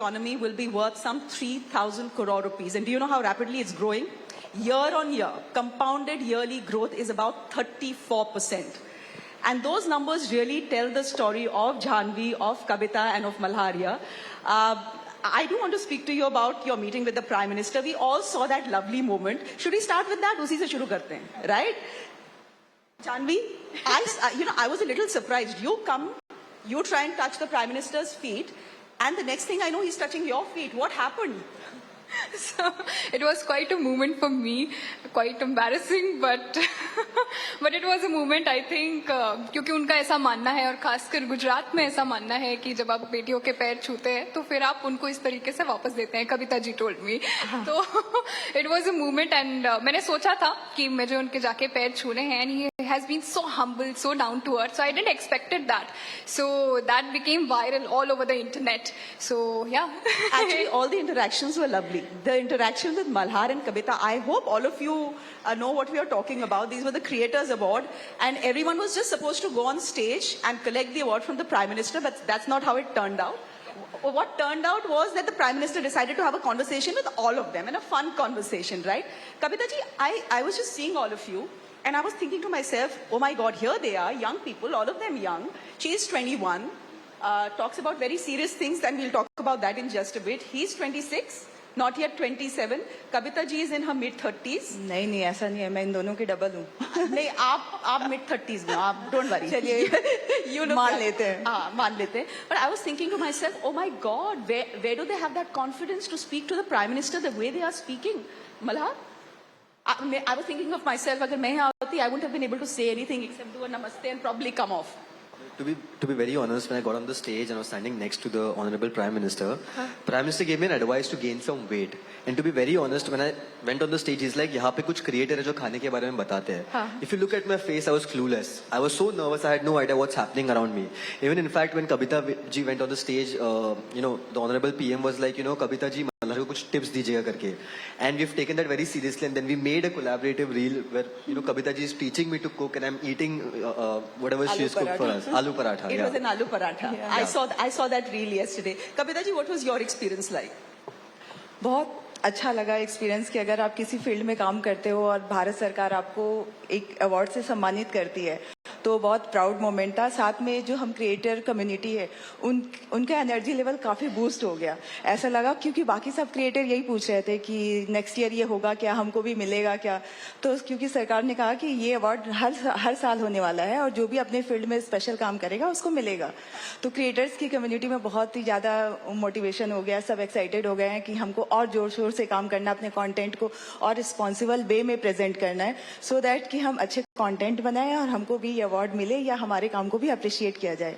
economy will be worth some 3,000 crore rupees. And do you know how rapidly it's growing? Year on year, compounded yearly growth is about 34%. And those numbers really tell the story of Jhanvi, of Kabita, and of Malharia. I do want to speak to you about your meeting with the Prime Minister. We all saw that lovely moment. Should we start with that? Usi se shuru karte hain, right? Jhanvi, I was a little surprised. You come, you try and touch the Prime Minister's feet, and the next thing I know, he's touching your feet. What happened? So it was quite a moment for me, quite embarrassing, but but it was a moment, I think, क्योंकि उनका ऐसा मानना है और खासकर गुजरात में ऐसा मानना है कि जब आप बेटियों के पैर छूते हैं तो फिर आप उनको इस तरीके से वापस देते हैं. Kavita ji told me. तो it was a moment and मैंने सोचा था कि मुझे उनके जाके पैर छूने हैं, and he has been so humble, so down to earth, so I didn't expected that. So that became viral all over the internet. So yeah. Actually, all the interactions were lovely. The interaction with Malhar and Kabita, I hope all of you know what we are talking about. These were the Creators Award, and everyone was just supposed to go on stage and collect the award from the Prime Minister, but that's not how it turned out. What turned out was that the Prime Minister decided to have a conversation with all of them, and a fun conversation, right? Kabita ji, I was just seeing all of you, and I was thinking to myself, oh my God, here they are, young people, all of them young. She is 21, talks about very serious things, and we'll talk about that in just a bit. He's 26. Not yet 27. Kabita ji is in her mid-30s. नहीं ऐसा नहीं है, मैं इन दोनों की double हूँ. नहीं, आप mid-30s में हो, आप don't worry. चलिए you know मान लेते हैं. हाँ, मान लेते हैं. But I was thinking to myself, oh my God, where do they have that confidence to speak to the Prime Minister the way they are speaking? Malhar? I was thinking of myself, अगर मैं यहाँ होती, I wouldn't have been able to say anything except do a namaste and probably come off. To be very honest, when I got on the stage and I was standing next to the Honorable Prime Minister, Prime Minister gave me an advice to gain some weight. And to be very honest, when I went on the stage, he's like, यहाँ पे कुछ creator है जो खाने के बारे में बताते हैं. If you look at my face, I was clueless. I was so nervous, I had no idea what's happening around me. Even in fact, when Kabita ji went on the stage, the Honorable PM was like, Kabita ji, Malhar को कुछ tips दीजिएगा करके. And we've taken that very seriously, and then we made a collaborative reel where, Kabita ji is teaching me to cook, and I'm eating whatever she has cooked for us. Aloo paratha. It was an aloo paratha. Yeah. I saw that reel yesterday. Kabita ji, what was your experience like? बहुत अच्छा लगा experience कि अगर आप किसी field में काम करते हो और भारत सरकार आपको एक अवार्ड से सम्मानित करती है तो बहुत प्राउड मोमेंट था. साथ में जो हम क्रिएटर कम्युनिटी है उनका एनर्जी लेवल काफ़ी बूस्ट हो गया. ऐसा लगा क्योंकि बाकी सब क्रिएटर यही पूछ रहे थे कि नेक्स्ट ईयर ये होगा क्या, हमको भी मिलेगा क्या. तो क्योंकि सरकार ने कहा कि ये अवार्ड हर साल होने वाला है और जो भी अपने फील्ड में स्पेशल काम करेगा उसको मिलेगा. तो क्रिएटर्स की कम्युनिटी में बहुत ही ज़्यादा मोटिवेशन हो गया. सब एक्साइटेड हो गए हैं कि हमको और जोर शोर से काम करना, अपने कॉन्टेंट को और रिस्पॉन्सिबल वे में प्रेजेंट करना है, सो दैट कि हम अच्छे कंटेंट बनाएं और हमको भी ये अवार्ड मिले या हमारे काम को भी अप्रिशिएट किया जाए.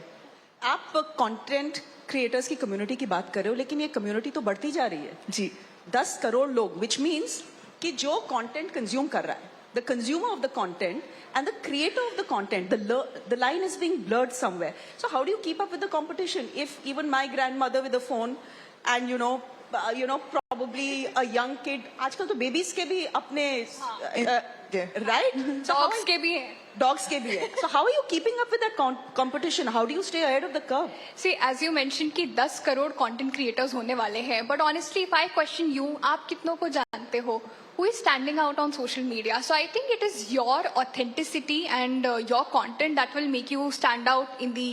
आप कंटेंट क्रिएटर्स की कम्युनिटी की बात कर रहे हो, लेकिन ये कम्युनिटी तो बढ़ती जा रही है जी. 10 करोड़ लोग, विच मीन्स कि जो कंटेंट कंज्यूम कर रहा है, the consumer of the content and the creator of the content, the line is being blurred somewhere. So how do you keep up with the competition? If even my grandmother with a phone and probably a young kid, आजकल तो babies के भी अपने right? So dogs के भी हैं. Dogs के भी है. So how are you keeping up with that competition? How do you stay ahead of the curve? See, as you mentioned कि 10 करोड़ content creators होने वाले हैं, but honestly, if I question you, आप कितनों को जानते हो? Who is standing out on social media? So I think it is your authenticity and your content that will make you stand out in the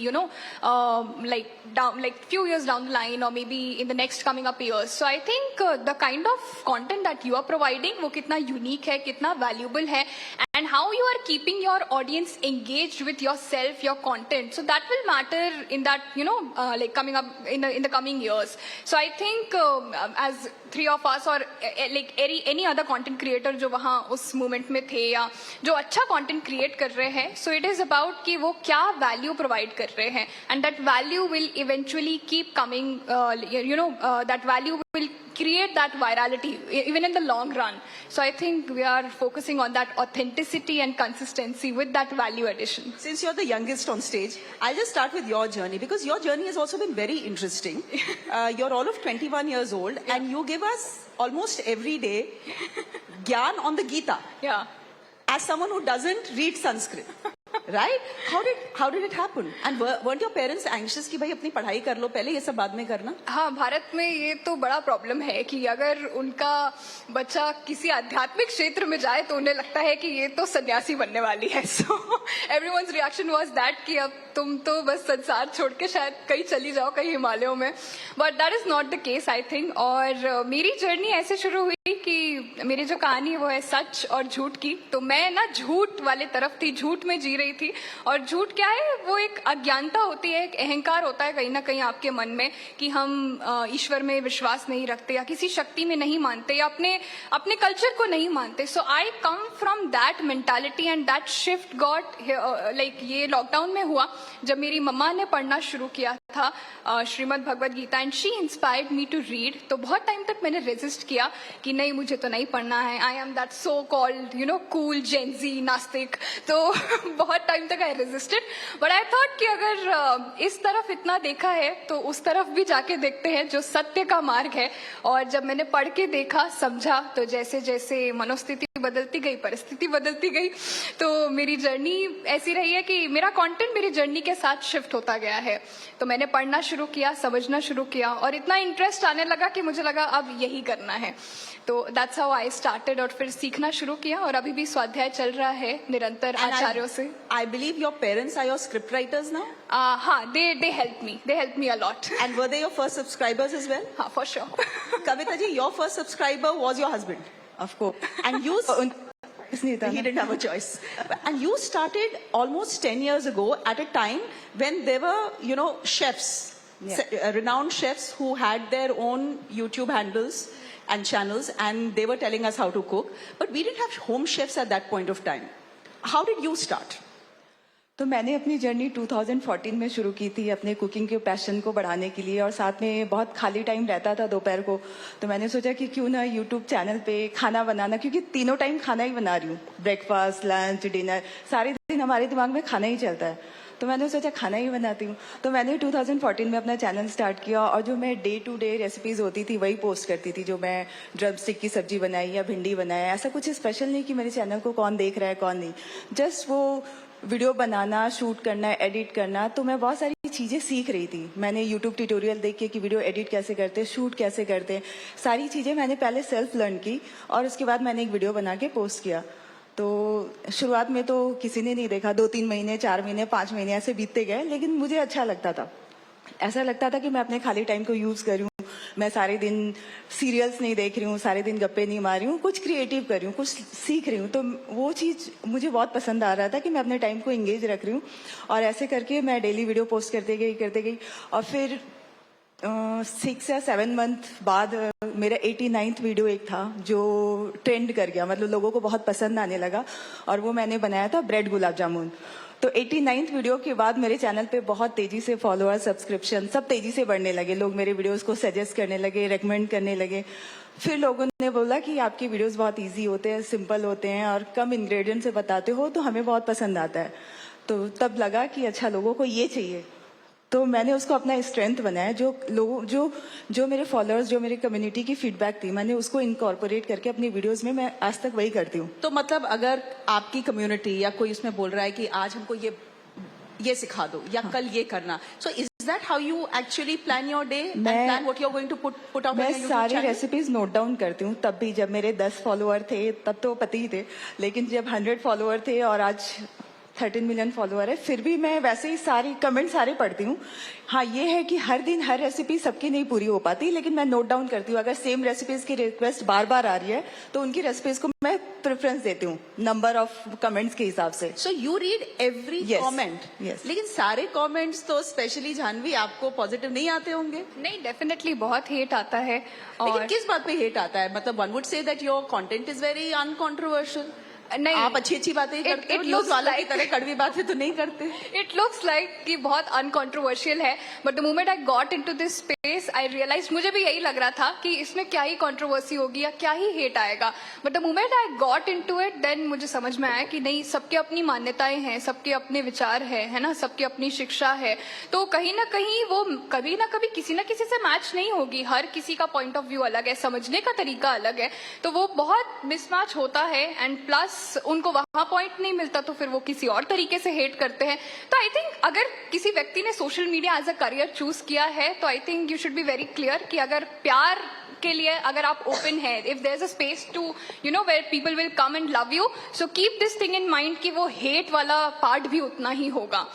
like few years down the line or maybe in the next coming up years. So I think the kind of content that you are providing वो कितना unique है, कितना valuable है, and how you are keeping your audience engaged with yourself, your content. So that will matter in that like coming up in the coming years. So I think as three of us or like any other content creator जो वहाँ उस moment में थे या जो अच्छा content create कर रहे हैं, so it is about कि वो क्या value provide कर रहे हैं, and that value will eventually keep coming. That value will create that virality even in the long run. So I think we are focusing on that authenticity and consistency with that value addition. Since you're the youngest on stage, I'll just start with your journey, because your journey has also been very interesting. You're all of 21 years old, and you give us almost every day gyan on the Gita. Yeah. As someone who doesn't read Sanskrit, Right? How did it happen? And weren't your parents anxious कि भाई अपनी पढ़ाई कर लो पहले, ये सब बाद में करना? हाँ, भारत में ये तो बड़ा प्रॉब्लम है कि अगर उनका बच्चा किसी आध्यात्मिक क्षेत्र में जाए तो उन्हें लगता है कि ये तो सन्यासी बनने वाली है. सो एवरीवन्स रिएक्शन वाज दैट कि अब तुम तो बस संसार छोड़ के शायद कहीं चली जाओ, कहीं हिमालयों में. But that is not the case I think. और मेरी जर्नी ऐसे शुरू हुई कि मेरी जो कहानी है वो है सच और झूठ की. तो मैं ना झूठ वाले तरफ थी, झूठ में जी रही थी. और झूठ क्या है? वो एक अज्ञानता होती है, एक अहंकार होता है कहीं ना कहीं आपके मन में कि हम ईश्वर में विश्वास नहीं रखते या किसी शक्ति में नहीं मानते या अपने कल्चर को नहीं मानते. So I come from that mentality and that shift got like ये लॉकडाउन में हुआ जब मेरी मम्मा ने पढ़ना शुरू किया था Shrimad Bhagavad Gita and she inspired me to read. तो बहुत टाइम तक मैंने रेजिस्ट किया कि नहीं, मुझे तो नहीं पढ़ना है. I am that so called cool Gen Z नास्तिक. तो बहुत टाइम तक आई रेजिस्टेड. बट आई थॉट कि अगर इस तरफ इतना देखा है तो उस तरफ भी जाके देखते हैं जो सत्य का मार्ग है. और जब मैंने पढ़ के देखा, समझा, तो जैसे जैसे मनोस्थिति बदलती गई, परिस्थिति बदलती गई, तो मेरी जर्नी ऐसी रही है कि मेरा कंटेंट मेरी जर्नी के साथ शिफ्ट होता गया है. तो मैंने पढ़ना शुरू किया, समझना शुरू किया और इतना इंटरेस्ट आने लगा कि मुझे लगा अब यही करना है. तो दैट्स हाउ आई स्टार्टेड. और फिर सीखना शुरू किया और अभी भी स्वाध्याय चल रहा है निरंतर आचार्यों से. I believe your parents are your script writers now? हाँ, they help me a lot. And were they your first subscribers as well? हाँ, for sure. Kavita ji, your first subscriber was your husband. Of course. And you... इसलिए था He ना. didn't have a choice. And you started almost 10 years ago at a time when there were, chefs, renowned chefs who had their own YouTube handles and channels and they were telling us how to cook. But we didn't have home chefs at that point of time. How did you start? तो मैंने अपनी journey 2014 में शुरू की थी अपने cooking के passion को बढ़ाने के लिए. और साथ में बहुत खाली टाइम रहता था दोपहर को, तो मैंने सोचा कि क्यों ना यूट्यूब चैनल पे खाना बनाना, क्योंकि तीनों टाइम खाना ही बना रही हूँ, ब्रेकफास्ट, लंच, डिनर, सारे दिन हमारे दिमाग में खाना ही चलता है. तो मैंने सोचा खाना ही बनाती हूँ. तो मैंने 2014 में अपना चैनल स्टार्ट किया और जो मैं डे टू डे रेसिपीज होती थी वही पोस्ट करती थी. जो मैं ड्रम स्टिक की सब्जी बनाई या भिंडी बनाया, ऐसा कुछ स्पेशल नहीं कि मेरे चैनल को कौन देख रहा है कौन नहीं. जस्ट वो वीडियो बनाना, शूट करना, एडिट करना. तो मैं बहुत सारी चीज़ें सीख रही थी. मैंने यूट्यूब ट्यूटोरियल देख के कि वीडियो एडिट कैसे करते, शूट कैसे करते, सारी चीज़ें मैंने पहले सेल्फ लर्न की और उसके बाद मैंने एक वीडियो बना के पोस्ट किया. तो शुरुआत में तो किसी ने नहीं देखा. 2-3 महीने, 4 महीने, 5 महीने ऐसे बीतते गए, लेकिन मुझे अच्छा लगता था. ऐसा लगता था कि मैं अपने खाली टाइम को यूज़ करूँ. मैं सारे दिन सीरियल्स नहीं देख रही हूँ, सारे दिन गप्पे नहीं मार रही हूँ, कुछ क्रिएटिव कर रही हूँ, कुछ सीख रही हूँ. तो वो चीज़ मुझे बहुत पसंद आ रहा था कि मैं अपने टाइम को एंगेज रख रही हूँ. और ऐसे करके मैं डेली वीडियो पोस्ट करते गई. और फिर 6 या 7 मंथ बाद मेरा 89th वीडियो एक था जो ट्रेंड कर गया, मतलब लोगों को बहुत पसंद आने लगा. और वो मैंने बनाया था ब्रेड गुलाब जामुन. तो 89th वीडियो के बाद मेरे चैनल पे बहुत तेजी से फॉलोअर, सब्सक्रिप्शन सब तेजी से बढ़ने लगे. लोग मेरे वीडियोस को सजेस्ट करने लगे, रेकमेंड करने लगे. फिर लोगों ने बोला कि आपके वीडियोस बहुत इजी होते हैं, सिंपल होते हैं और कम इंग्रेडिएंट से बताते हो, तो हमें बहुत पसंद आता है. तो तब लगा कि अच्छा, लोगों को ये चाहिए. तो मैंने उसको अपना स्ट्रेंथ बनाया. जो मेरे फॉलोअर्स, जो मेरी कम्युनिटी की फीडबैक थी, मैंने उसको इनकॉर्पोरेट करके अपनी वीडियोस में मैं आज तक वही करती हूँ. तो मतलब अगर आपकी कम्युनिटी या कोई उसमें बोल रहा है कि आज हमको ये सिखा दो या कल ये करना, so is that how you actually plan your day and plan what you are going to put out? मैं सारी रेसिपीज नोट डाउन करती हूँ. तब भी जब मेरे 10 फॉलोअर थे तब तो पति ही थे, लेकिन जब 100 फॉलोअर थे और आज 13 मिलियन फॉलोअर है, फिर भी मैं वैसे ही सारी कमेंट सारे पढ़ती हूँ. हाँ, ये है कि हर दिन हर रेसिपी सबकी नहीं पूरी हो पाती, लेकिन मैं नोट डाउन करती हूँ. अगर सेम रेसिपीज की रिक्वेस्ट बार बार आ रही है तो उनकी रेसिपीज को मैं प्रेफरेंस देती हूँ नंबर ऑफ कमेंट्स के हिसाब से. So you read every comment? yes. लेकिन सारे कमेंट्स तो स्पेशली जानवी आपको पॉजिटिव नहीं आते होंगे? नहीं, डेफिनेटली बहुत हेट आता है. लेकिन किस बात पे हेट आता है? मतलब one would say that your content is very uncontroversial. नहीं, आप अच्छी बातें ही करते हो, न्यूज़ वालों की तरह कड़वी बातें तो नहीं करते. इट लुक्स लाइक कि बहुत अनकंट्रोवर्शियल है, but the moment I got into this space days I realise, मुझे भी यही लग रहा था कि इसमें क्या ही कंट्रोवर्सी होगी या क्या ही हेट आएगा, but the moment I got into it then मुझे समझ में आया कि नहीं, सबके अपनी मान्यताएं हैं, सबके अपने विचार है ना, सबकी अपनी शिक्षा है, तो कहीं ना कहीं वो कभी ना कभी किसी ना किसी से मैच नहीं होगी। हर किसी का पॉइंट ऑफ व्यू अलग है, समझने का तरीका अलग है, तो वो बहुत मिसमैच होता है। एंड प्लस उनको वहां पॉइंट नहीं मिलता तो फिर वो किसी और तरीके से हेट करते हैं। तो आई थिंक अगर किसी व्यक्ति ने social media as a career choose किया है तो I think you should be very clear कि अगर प्यार के लिए अगर आप ओपन है, if there is a space to you know where people will come and love you, so keep this thing in mind कि वो हेट वाला पार्ट भी उतना ही होगा।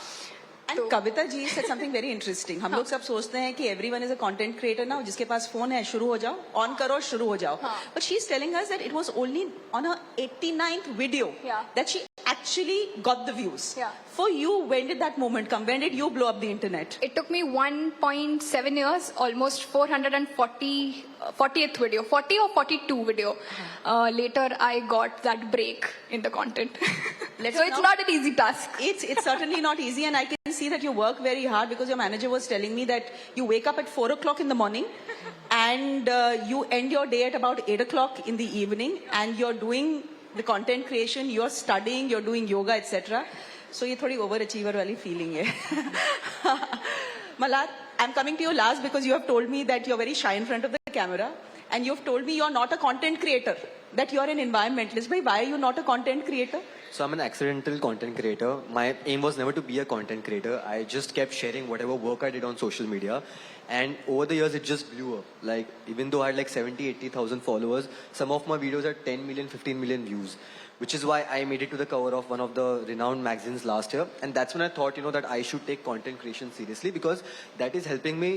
And Kavita ji said something very interesting. हम लोग सब सोचते हैं कि everyone is a content creator now, जिसके पास फोन है शुरू हो जाओ, ऑन करो शुरू हो जाओ. But she's telling us that it was only on her 89th video that she actually got the views. For you, when did that moment come? When did you blow up the internet? It took me 1.7 years, almost 40th video, 40 or 42 video. Later, I got that break in the content. So it's not an easy task. It's certainly not easy, and I can see that you work very hard because your manager was telling me that you wake up at 4 o'clock in the morning and you end your day at about 8 o'clock in the evening, and you're doing the content creation, you're studying, you're doing yoga, etc. So ये थोड़ी overachiever वाली feeling है. Malhar, I'm coming to you last because you have told me that you're very shy in front of the camera, and you've told me you're not a content creator, that you're an environmentalist. Bhai, why are you not a content creator? So I'm an accidental content creator. My aim was never to be a content creator. I just kept sharing whatever work I did on social media. And over the years, it just blew up. Like, even though I had like 70, 80,000 followers, some of my videos had 10 million, 15 million views. Which is why I made it to the cover of one of the renowned magazines last year. And that's when I thought, that I should take content creation seriously, because that is helping me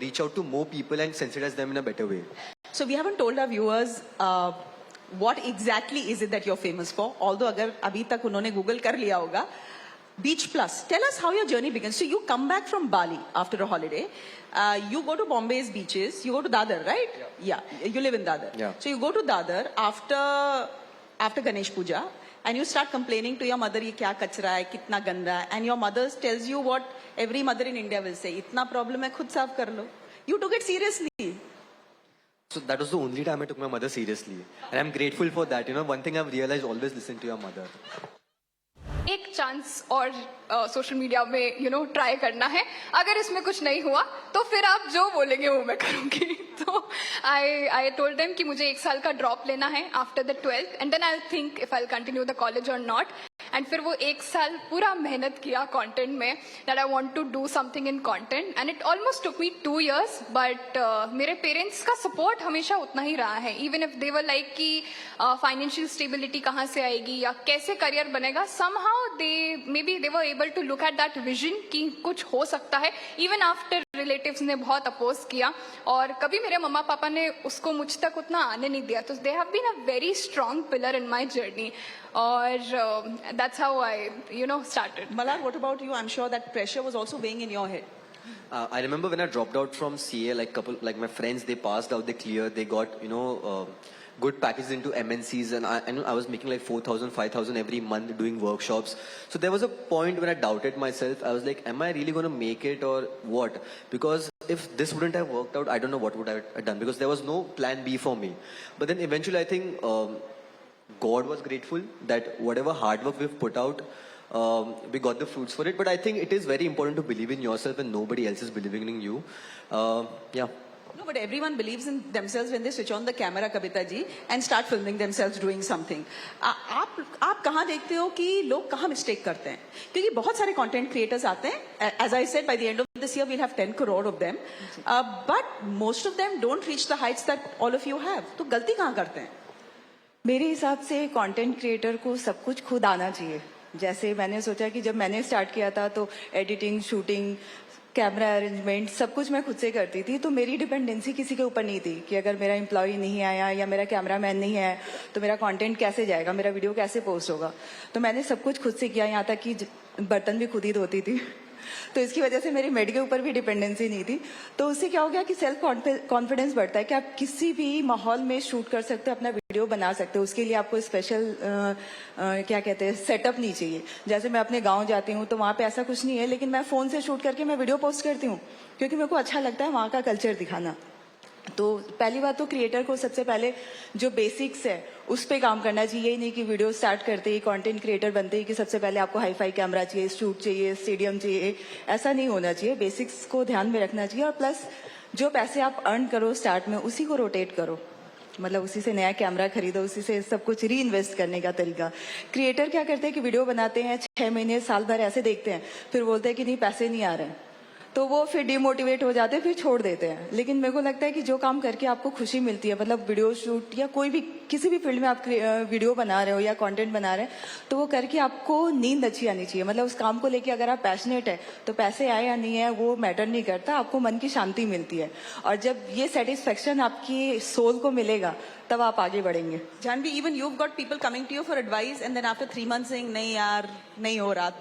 reach out to more people and sensitize them in a better way. So we haven't told our viewers what exactly is it that you're famous for, although अगर अभी तक उन्होंने Google कर लिया होगा. Beach Plus. Tell us how your journey begins. So you come back from Bali after a holiday. You go to Bombay's beaches. You go to Dadar, right? Yeah. You live in Dadar. Yeah. So you go to Dadar after Ganesh Puja, and you start complaining to your mother, ये क्या कचरा है, कितना गंदा है, and your mother tells you what every mother in India will say, इतना problem है, खुद साफ कर लो. You took it seriously. So that was the only time I took my mother seriously. And I'm grateful for that. One thing I've realized, always listen to your mother. एक chance और social media में try करना है. अगर इसमें कुछ नहीं हुआ तो फिर आप जो बोलेंगे वो मैं करूंगी. तो आई टोल्ड देम कि मुझे 1 साल का ड्रॉप लेना है after the 12th, and then I will think if I will continue the college और नॉट. एंड फिर वो 1 साल पूरा मेहनत किया कंटेंट में, that I want to do something in content, and it almost took me 2 years. But मेरे parents का सपोर्ट हमेशा उतना ही रहा है. Even if they were like कि फाइनेंशियल स्टेबिलिटी कहाँ से आएगी या कैसे करियर बनेगा, somehow they were able to look at that vision कि कुछ हो सकता है. इवन आफ्टर रिलेटिव्स ने बहुत अपोज किया और कभी मेरे मम्मा पापा ने उसको मुझ तक उतना आने नहीं दिया. तो they have been a very strong pillar in my journey, और that's how I started. Malhar, what about you? I'm sure that pressure was also weighing in your head. I remember when I dropped out from CA, like my friends, they passed out, they cleared, they got, good packages into MNCs, and I was making like 4,000, 5,000 every month doing workshops. So there was a point when I doubted myself. I was like, am I really going to make it or what? Because if this wouldn't have worked out, I don't know what would I have done, because there was no plan B for me. But then eventually I think God was grateful that whatever hard work we've put out, we got the fruits for it. But I think it is very important to believe in yourself when nobody else is believing in you. Yeah. No, but everyone believes in themselves when they switch on the camera, Kavita ji, and start filming themselves doing something. आप कहाँ देखते हो कि लोग कहाँ mistake करते हैं? क्योंकि बहुत सारे कंटेंट क्रिएटर्स आते हैं. As I said, by the end of this year, we'll have 10 crore of them. But most of them don't reach the heights that all of you have. तो गलती कहाँ करते हैं? मेरे हिसाब से कंटेंट क्रिएटर को सब कुछ खुद आना चाहिए. जैसे मैंने सोचा कि जब मैंने स्टार्ट किया था तो एडिटिंग, शूटिंग, कैमरा अरेंजमेंट सब कुछ मैं खुद से करती थी. तो मेरी डिपेंडेंसी किसी के ऊपर नहीं थी कि अगर मेरा एम्प्लॉय नहीं आया या मेरा कैमरामैन नहीं है तो मेरा कंटेंट कैसे जाएगा, मेरा वीडियो कैसे पोस्ट होगा. तो मैंने सब कुछ खुद से किया, यहाँ तक कि बर्तन भी खुद ही धोती थी. तो इसकी वजह से मेरी मेड के ऊपर भी डिपेंडेंसी नहीं थी। तो उससे क्या हो गया कि सेल्फ कॉन्फिडेंस बढ़ता है कि आप किसी भी माहौल में शूट कर सकते हो, अपना वीडियो बना सकते हो। उसके लिए आपको स्पेशल क्या कहते हैं सेटअप नहीं चाहिए। जैसे मैं अपने गाँव जाती हूँ तो वहाँ पे ऐसा कुछ नहीं है, लेकिन मैं फ़ोन से शूट करके मैं वीडियो पोस्ट करती हूँ क्योंकि मेरे को अच्छा लगता है वहाँ का कल्चर दिखाना। तो पहली बात तो क्रिएटर को सबसे पहले जो बेसिक्स है उस पे काम करना चाहिए। यही नहीं कि वीडियो स्टार्ट करते ही कंटेंट क्रिएटर बनते ही कि सबसे पहले आपको हाई फाई कैमरा चाहिए, शूट चाहिए, स्टेडियम चाहिए, ऐसा नहीं होना चाहिए। बेसिक्स को ध्यान में रखना चाहिए और प्लस जो पैसे आप अर्न करो स्टार्ट में उसी को रोटेट करो, मतलब उसी से नया कैमरा खरीदो, उसी से सब कुछ री इन्वेस्ट करने का तरीका। क्रिएटर क्या करते हैं कि वीडियो बनाते हैं 6 महीने साल भर ऐसे देखते हैं, फिर बोलते हैं कि नहीं पैसे नहीं आ रहे हैं, तो वो फिर डिमोटिवेट हो जाते हैं, फिर छोड़ देते हैं। लेकिन मेरे को लगता है कि जो काम करके आपको खुशी मिलती है, मतलब वीडियो शूट या कोई भी किसी भी फील्ड में आप वीडियो बना रहे हो या कंटेंट बना रहे हैं, तो वो करके आपको नींद अच्छी आनी चाहिए। मतलब उस काम को लेके अगर आप पैशनेट है तो पैसे आए या नहीं है वो मैटर नहीं करता, आपको मन की शांति मिलती है। और जब ये सेटिस्फेक्शन आपकी सोल को मिलेगा तब आप आगे बढ़ेंगे। Janvi, even you've got people coming to you for advice and then after 3 months saying, नहीं यार, नहीं हो रहा।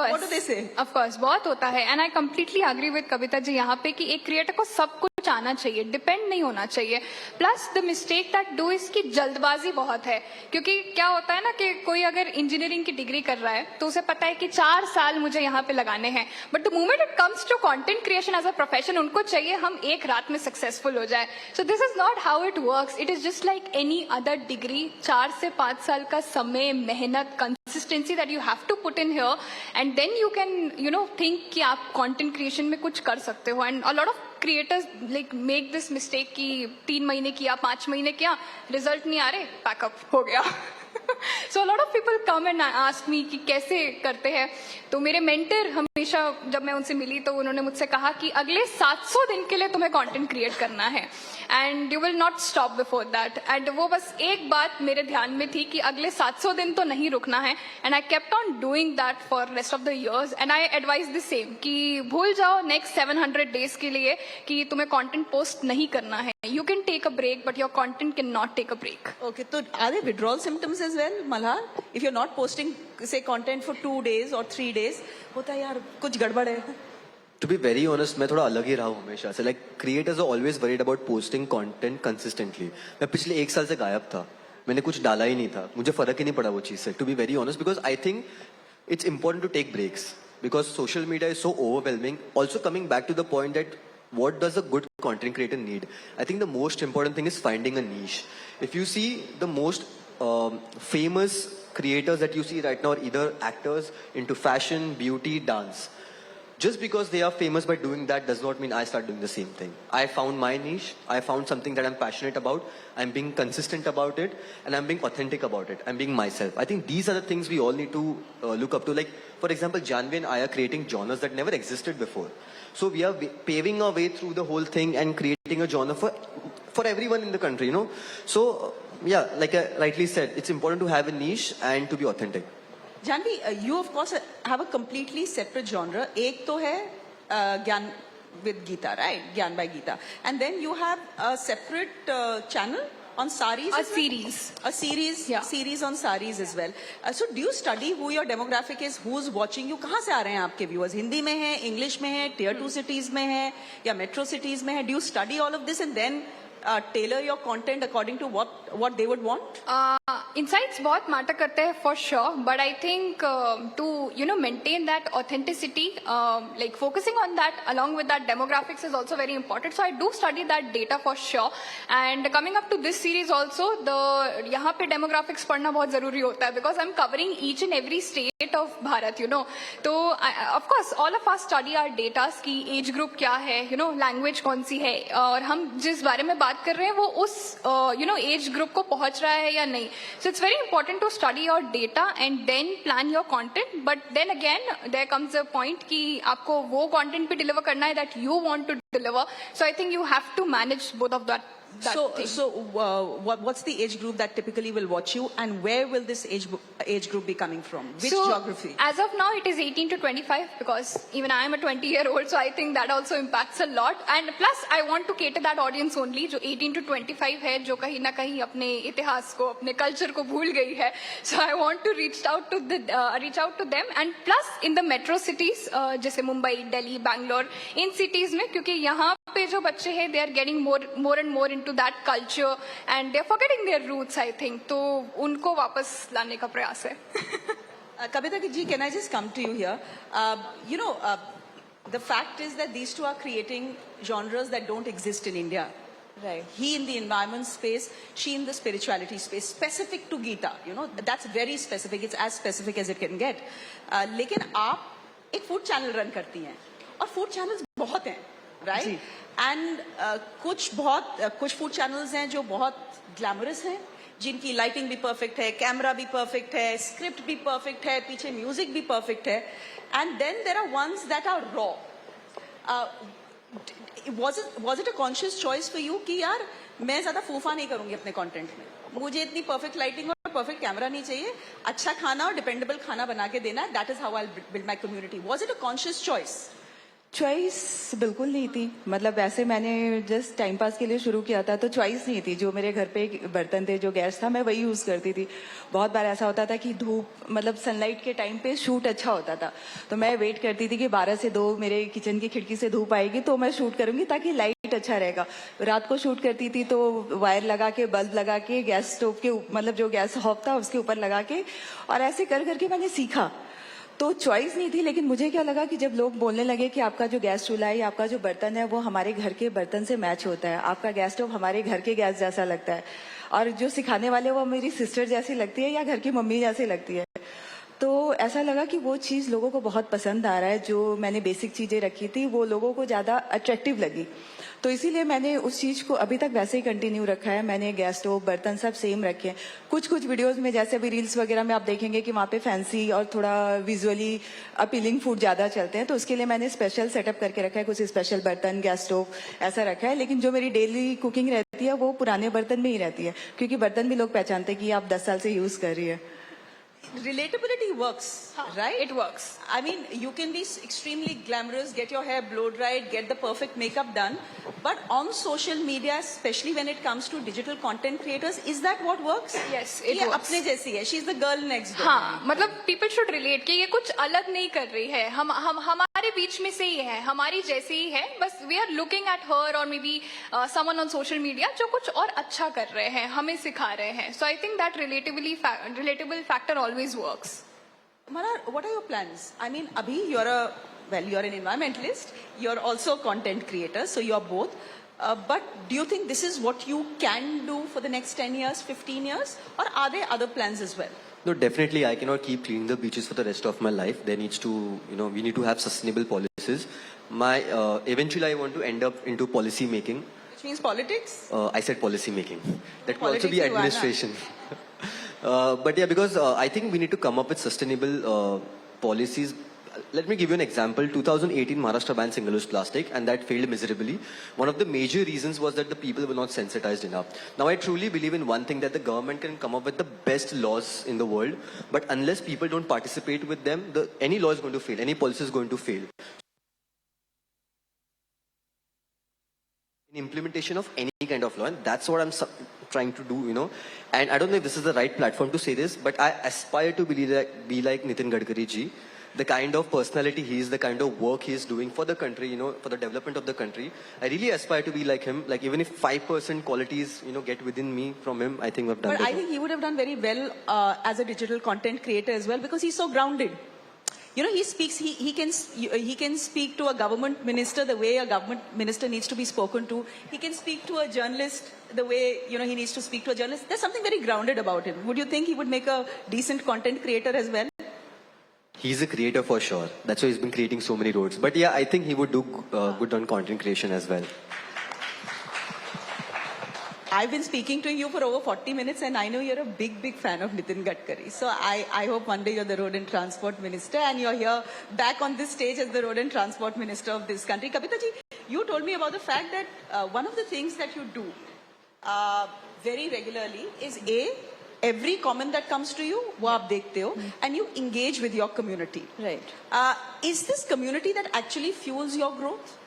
What do they say? Of course, बहुत होता है and I completely agree with Kavita ji यहाँ पे कि एक क्रिएटर को सब कुछ आना चाहिए, डिपेंड नहीं होना चाहिए। Plus the mistake that do is की जल्दबाजी बहुत है, क्योंकि क्या होता है ना कि कोई अगर इंजीनियरिंग की डिग्री कर रहा है तो उसे पता है कि 4 साल मुझे यहाँ पे लगाने हैं, but the moment it comes to content creation as a profession, उनको चाहिए हम एक रात में सक्सेसफुल हो जाए। So this is not how it works, it is just like any other degree. 4 से 5 साल का समय, मेहनत, consistency that you have to put in here and then you can think कि आप कंटेंट क्रिएशन में कुछ कर सकते हो। And a lot of creators like make this mistake कि 3 महीने किया, 5 महीने किया, रिजल्ट नहीं आ रहे, पैकअप हो गया। So a lot of people come and ask me कि कैसे करते हैं। तो मेरे मेंटर हमेशा जब मैं उनसे मिली तो उन्होंने मुझसे कहा कि अगले 700 दिन के लिए तुम्हें कंटेंट क्रिएट करना है and you will not stop before that. And वो बस एक बात मेरे ध्यान में थी कि अगले 700 दिन तो नहीं रुकना है, and I kept on doing that for rest of the years. And I advise the same कि भूल जाओ नेक्स्ट 700 डेज के लिए कि तुम्हें कंटेंट पोस्ट नहीं करना है। You can take a break but your content can not take a break. Okay, so are there withdrawal symptoms as well, Malhar? If you're not posting, say, content for 2 days or 3 days, होता है यार कुछ गड़बड़ है। To be very honest, मैं थोड़ा अलग ही रहा हूँ हमेशा से। Like creators are always worried about posting content consistently. मैं पिछले 1 साल से गायब था, मैंने कुछ डाला ही नहीं था, मुझे फर्क ही नहीं पड़ा वो चीज से। To be very honest, because I think it's important to take breaks because social media is so overwhelming. Also coming back to the point that what does a good content creator need? I think the most important thing is finding a niche. If you see the most famous creators that you see right now are either actors into fashion, beauty, dance. Just because they are famous by doing that does not mean I start doing the same thing. I found my niche. I found something that I'm passionate about. I'm being consistent about it, and I'm being authentic about it. I'm being myself. I think these are the things we all need to look up to. Like, for example, Janvi and I are creating genres that never existed before. So we are paving our way through the whole thing and creating a genre for everyone in the country, you know. So yeah, like I rightly said, it's important to have a niche and to be authentic. Janvi, you of course have a completely separate genre. एक तो है ज्ञान with Geeta, right? Gyan by Geeta. And then you have a separate channel on saris. A series. A series, Yeah. series on saris as well. So do you study who your demographic is, who's watching you? कहाँ से आ रहे हैं आपके viewers? Hindi में है, English में है, Tier 2 cities में है, या metro cities में है? Do you study all of this and then tailor your content according to what they would want? Insights बहुत मैटर करते हैं for sure, but I think to maintain that authenticity, like focusing on that along with that demographics is also very important. So I do study that data for sure. And coming up to this series also, यहाँ पे demographics पढ़ना बहुत जरूरी होता है because I'm covering each and every state of Bharat, you know. तो of course all of us study our data की age group क्या है, language कौन सी है, और हम जिस बारे में बात कर रहे हैं वो उस age group को पहुंच रहा है या नहीं. So it's very important to study your data and then plan your content. But then again, there comes a point कि आपको वो content भी deliver करना है that you want to deliver. So I think you have to manage both of that that thing. What's the age group that typically will watch you, and where will this age group be coming from? Which So, geography? As of now, it is 18 to 25 because even I am a 20-year-old, so I think that also impacts a lot. And plus, I want to cater that audience only, जो 18 to 25 है, जो कहीं ना कहीं अपने इतिहास को, अपने culture को भूल गई है. So I want to reach out to them. And plus, in the metro cities, जैसे मुंबई, दिल्ली, बैंगलोर, इन cities में, क्योंकि यहाँ पे जो बच्चे हैं, they are getting more and more into that culture, and they are forgetting their roots, I think. तो उनको वापस लाने का प्रयास है. Kavita ji, can I just come to you here? The fact is that these two are creating genres that don't exist in India. Right. He in the environment space, she in the spirituality space, specific to Gita. That's very specific. It's as specific as it can get. लेकिन आप एक food channel run करती हैं, और food channels बहुत हैं, right? And कुछ food channels हैं जो बहुत ग्लैमरस हैं, जिनकी लाइटिंग भी परफेक्ट है, कैमरा भी परफेक्ट है, स्क्रिप्ट भी परफेक्ट है, पीछे म्यूजिक भी परफेक्ट है. And then there are ones that are raw. was it a conscious choice for you कि यार मैं ज्यादा फूफा नहीं करूंगी अपने कंटेंट में, मुझे इतनी परफेक्ट लाइटिंग और परफेक्ट कैमरा नहीं चाहिए, अच्छा खाना और डिपेंडेबल खाना बना के देना, that is how I build my community. was it a conscious choice? Choice बिल्कुल नहीं थी. मतलब वैसे मैंने जस्ट टाइम पास के लिए शुरू किया था, तो चॉइस नहीं थी. जो मेरे घर पे बर्तन थे, जो गैस था, मैं वही यूज करती थी. बहुत बार ऐसा होता था कि धूप, मतलब सनलाइट के टाइम पे शूट अच्छा होता था, तो मैं वेट करती थी कि 12 से 2 मेरे किचन की खिड़की से धूप आएगी तो मैं शूट करूंगी, ताकि लाइट अच्छा रहेगा. रात को शूट करती थी तो वायर लगा के, बल्ब लगा के, गैस स्टोव के मतलब जो गैस हॉब था उसके ऊपर लगा के, और ऐसे कर करके मैंने सीखा. तो चॉइस नहीं थी. लेकिन मुझे क्या लगा कि जब लोग बोलने लगे कि आपका जो गैस चूल्हा है या आपका जो बर्तन है वो हमारे घर के बर्तन से मैच होता है, आपका गैस स्टोव हमारे घर के गैस जैसा लगता है, और जो सिखाने वाले वो मेरी सिस्टर जैसी लगती है या घर की मम्मी जैसी लगती है, तो ऐसा लगा कि वो चीज़ लोगों को बहुत पसंद आ रहा है. जो मैंने बेसिक चीज़ें रखी थी वो लोगों को ज़्यादा अट्रैक्टिव लगी, तो इसीलिए मैंने उस चीज़ को अभी तक वैसे ही कंटिन्यू रखा है. मैंने गैस स्टोव, बर्तन सब सेम रखे हैं. कुछ वीडियोस में, जैसे अभी रील्स वगैरह में आप देखेंगे कि वहाँ पे फैंसी और थोड़ा विजुअली अपीलिंग फूड ज़्यादा चलते हैं, तो उसके लिए मैंने स्पेशल सेटअप करके रखा है. कुछ स्पेशल बर्तन, गैस स्टोव ऐसा रखा है. लेकिन जो मेरी डेली कुकिंग रहती है वो पुराने बर्तन में ही रहती है, क्योंकि बर्तन भी लोग पहचानते हैं कि आप 10 साल से यूज़ कर रही है. Relatability works, right? It works. I mean, you can be extremely glamorous, get your hair blow dried, get the perfect makeup done, but on social media, especially when it comes to digital content creators, is that what works? Yes, it ये works. अपने जैसी है, she's the girl next door. हाँ, मतलब people should relate कि ये कुछ अलग नहीं कर रही है, हम हमारे बीच में से ही है, हमारी जैसी ही है, बस we are looking at her or maybe someone on social media जो कुछ और अच्छा कर रहे हैं, हमें सिखा रहे हैं. So I think that relatable factor always works. Manar, what are your plans? I mean, Abhi, you're an environmentalist, you're also a content creator, so you're both. But do you think this is what you can do for the next 10 years, 15 years? Or are there other plans as well? No, definitely I cannot keep cleaning the beaches for the rest of my life. There needs to, we need to have sustainable policies. Eventually I want to end up into policy making. Which means politics? I said policy making. That could also Politics be you are, na? administration. But yeah, because I think we need to come up with sustainable policies. Let me give you an example. 2018, Maharashtra banned single-use plastic, and that failed miserably. One of the major reasons was that the people were not sensitized enough. Now, I truly believe in one thing, that the government can come up with the best laws in the world, but unless people don't participate with them, any law is going to fail, any policy is going to fail. In implementation of any kind of law, and that's what I'm trying to do, And I don't know if this is the right platform to say this, but I aspire to be like Nitin Gadkari ji. The kind of personality he is, the kind of work he is doing for the country, for the development of the country. I really aspire to be like him. Like even if 5% qualities, get within me from him, I think I've done But better. I think he would have done very well as a digital content creator as well, because he's so grounded. He speaks, he can speak to a government minister the way a government minister needs to be spoken to. He can speak to a journalist the way, he needs to speak to a journalist. There's something very grounded about him. Would you think he would make a decent content creator as well? He's a creator for sure. That's why he's been creating so many roads. But yeah, I think he would do good on content creation as well. I've been speaking to you for over 40 minutes, and I know you're a big fan of Nitin Gadkari. So I hope one day you're the road and transport minister, and you're here back on this stage as the road and transport minister of this country. Kavita ji, you told me about the fact that one of the things that you do very regularly is every comment that comes to you, वो आप देखते हो, and you engage with your community. Right. Is this community that actually fuels your growth?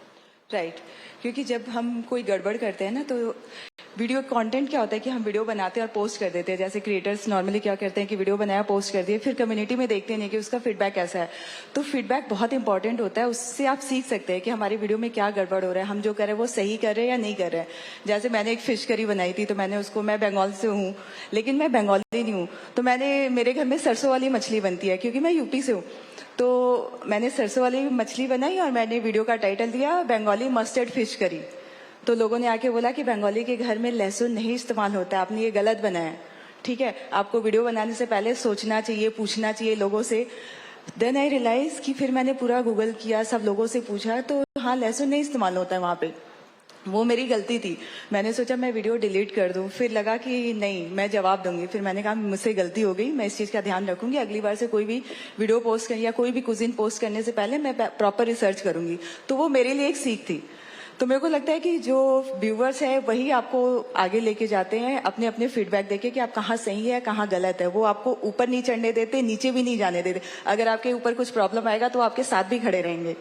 Right क्योंकि जब हम कोई गड़बड़ करते हैं ना तो वीडियो कंटेंट क्या होता है कि हम वीडियो बनाते हैं और पोस्ट कर देते हैं। जैसे क्रिएटर्स नॉर्मली क्या करते हैं कि वीडियो बनाया पोस्ट कर दिए, फिर कम्युनिटी में देखते नहीं कि उसका फीडबैक कैसा है। तो फीडबैक बहुत इंपॉर्टेंट होता है, उससे आप सीख सकते हैं कि हमारी वीडियो में क्या गड़बड़ हो रहा है, हम जो कर रहे हैं वो सही कर रहे हैं या नहीं कर रहे हैं। जैसे मैंने एक फिश करी बनाई थी, तो मैंने उसको, मैं बंगाल से हूँ लेकिन मैं बंगाली नहीं हूँ, तो मेरे घर में सरसों वाली मछली बनती है क्योंकि मैं यूपी से हूँ। तो मैंने सरसों वाली मछली बनाई और मैंने वीडियो का टाइटल दिया बंगाली मस्टर्ड फिश करी। तो लोगों ने आके बोला कि बंगाली के घर में लहसुन नहीं इस्तेमाल होता, आपने ये गलत बनाया। ठीक है, आपको वीडियो बनाने से पहले सोचना चाहिए, पूछना चाहिए लोगों से। देन आई रियलाइज कि फिर मैंने पूरा गूगल किया, सब लोगों से पूछा, तो हाँ लहसुन नहीं इस्तेमाल होता है वहाँ पे। वो मेरी गलती थी, मैंने सोचा मैं वीडियो डिलीट कर दूं, फिर लगा कि नहीं मैं जवाब दूंगी। फिर मैंने कहा मुझसे गलती हो गई, मैं इस चीज का ध्यान रखूंगी, अगली बार से कोई भी वीडियो पोस्ट कर या कोई भी कुजिन पोस्ट करने से पहले मैं प्रॉपर रिसर्च करूंगी। तो वो मेरे लिए एक सीख थी। तो मेरे को लगता है कि जो व्यूवर्स है वही आपको आगे लेके जाते हैं, अपने अपने फीडबैक देके कि आप कहाँ सही है कहाँ गलत है। वो आपको ऊपर नहीं चढ़ने देते, नीचे भी नहीं जाने देते। अगर आपके ऊपर कुछ प्रॉब्लम आएगा तो आपके साथ भी खड़े रहेंगे।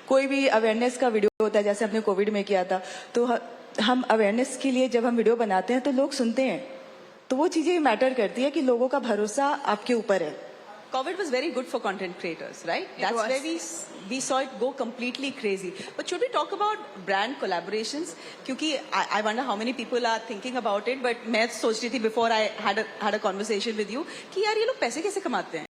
कोई भी अवेयरनेस का वीडियो होता है, जैसे हमने कोविड में किया था, तो हम अवेयरनेस के लिए जब हम वीडियो बनाते हैं तो लोग सुनते हैं, तो वो चीजें मैटर करती है कि लोगों का भरोसा आपके ऊपर है। COVID was very good for content creators, right? That's was. where we saw it go completely crazy. But should we talk about brand collaborations? क्योंकि I wonder how many people are thinking about it. But मैं सोच रही थी before I had a conversation with you कि यार ये लोग पैसे कैसे कमाते हैं?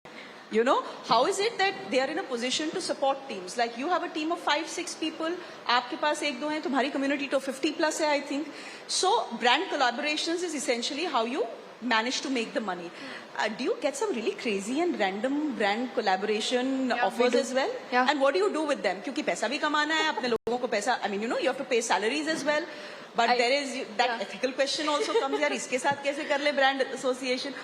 You know, how is it that they are in a position to support teams? Like you have a team of 5-6 people. आपके पास एक दो हैं, तुम्हारी community तो 50 plus है, I think. So brand collaborations is essentially how you manage to make the money. Do you get some really crazy and random brand collaboration offers as well? Yeah. And what do you do with them? क्योंकि पैसा भी कमाना है, अपने लोगों को पैसा, I mean, you know, you have to pay salaries as well. But there is that ethical question also comes here. इसके साथ कैसे कर ले brand association?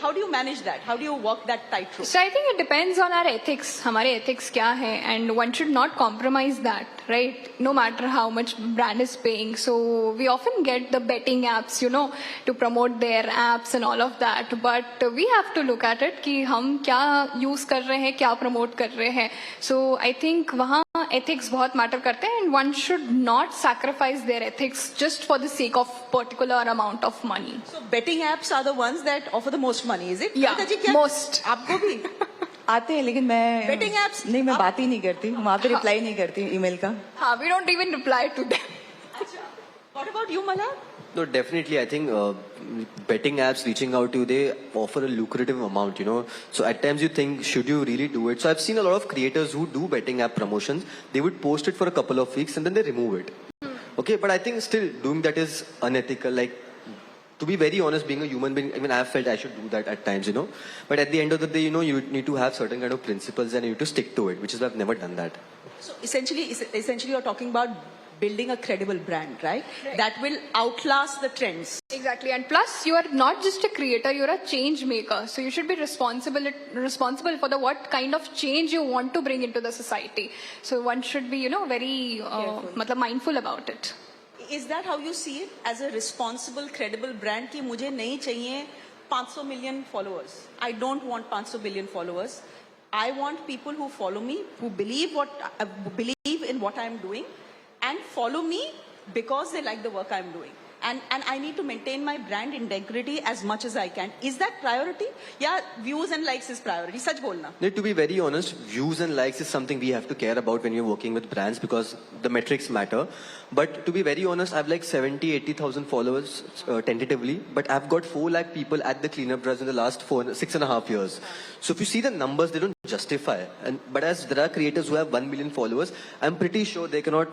How do you manage that? How do you walk that tightrope? So I think it depends on our ethics. हमारे ethics क्या है, and one should not compromise that, right? No matter how much brand is paying. So we often get the betting apps, you know, to promote their apps and all of that. But we have to look at it कि हम क्या use कर रहे हैं, क्या promote कर रहे हैं. So I think वहाँ ethics बहुत matter करते हैं, and one should not sacrifice their ethics just for the sake of particular amount of money. So betting apps are the ones that offer the most money, is it? Yeah, Kavita ji, क्या most. आपको भी? आते हैं लेकिन मैं Betting apps? नहीं, मैं बात ही नहीं करती वहाँ पे, रिप्लाई नहीं करती ईमेल का। हाँ, we don't even reply to them. What about you, Malhar? No, definitely. I think betting apps reaching out to you, they offer a lucrative amount, you know. So at times you think, should you really do it? So I've seen a lot of creators who do betting app promotions. They would post it for a couple of weeks and then they remove it. Okay, but I think still doing that is unethical. Like, to be very honest, being a human being, I mean, I've felt I should do that at times, you know. But at the end of the day, you know, you need to have certain kind of principles and you need to stick to it, which is why I've never done that. So essentially you're talking about building a credible brand, right? That will outlast the trends. Exactly, and plus you are not just a creator, you're a change maker. So you should be responsible for the what kind of change you want to bring into the society. So one should be, you know, very मतलब mindful about it. Is that how you see it, as a responsible, credible brand? कि मुझे नहीं चाहिए 500 million followers. I don't want 500 million followers. I want people who follow me, who believe in what I'm doing, and follow me because they like the work I'm doing. And I need to maintain my brand integrity as much as I can. Is that priority? Yeah, views and likes is priority. Sach bolna. No, to be very honest, views and likes is something we have to care about when you're working with brands because the metrics matter. But to be very honest, I've like 70-80,000 followers tentatively, but I've got 4 lakh people at the cleanup drives in the last 6.5 years. So if you see the numbers, they don't justify. But as there are creators who have 1 million followers, I'm pretty sure they cannot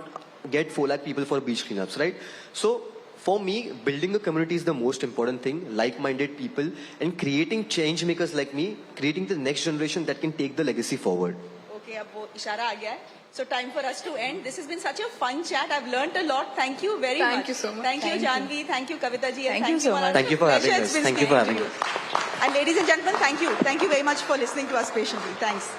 get 4 lakh people for beach cleanups, right? So for me, building a community is the most important thing, like-minded people, and creating change makers like me, creating the next generation that can take the legacy forward. Okay, अब वो इशारा आ गया है. So time for us to end. This has been such a fun chat. I've learnt a lot. Thank you very much. Thank you so much. Thank you, Janvi. Thank you, Kavita ji. And Thank you so Malhar. much. Thank you for having Pleasure us. it's been Thank you for speaking having to you. And ladies and gentlemen, thank you. Thank you very much for listening to us patiently. Thanks.